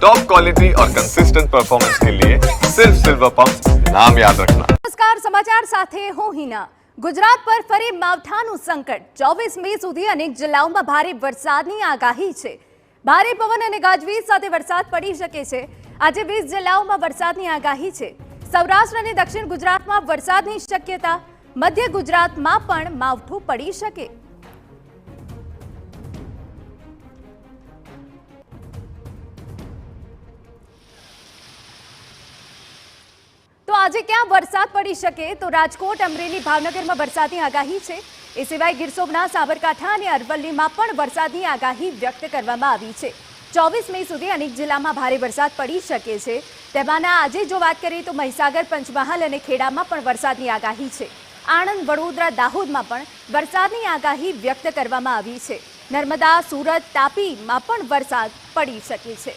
Top quality और consistent performance के लिए सिर्फ सिल्वर पंप नाम याद रखना। નમસ્કાર, સમાચાર સાથે હું હિના। ગુજરાત પર ફરી માવઠાનું સંકટ। 24 મે સુધી અનેક જિલ્લાઓમાં ભારે વરસાદની આગાહી છે। ભારે પવન અને ગાજવીજ સાથે વરસાદ પડી શકે છે। આજે 20 જિલ્લાઓમાં વરસાદની આગાહી છે। સૌરાષ્ટ્ર અને દક્ષિણ ગુજરાતમાં વરસાદની શક્યતા। મધ્ય ગુજરાતમાં પણ માવઠું પડી શકે। तो आज क्या वरसाद पड़ी शके तो राजकोट, अमरेली, भावनगर में वरसादनी आगाही है। ए सिवाय गिर सोमनाथ, साबरकांठा और अरवल्ली में पण वरसादनी आगाही व्यक्त करवामां आवी छे। 24 मे सुधी अनेक जिल्ला में भारे वरसाद पड़ी शके छे। तेमांना आज जो बात करीए तो महीसागर, पंचमहाल और खेड़ा में पण वरसादनी आगाही है। आणंद, वडोदरा, दाहोद में पण वरसादनी आगाही व्यक्त करवामां आवी छे। नर्मदा, सूरत, तापी में पण वरसाद पड़ी शके छे।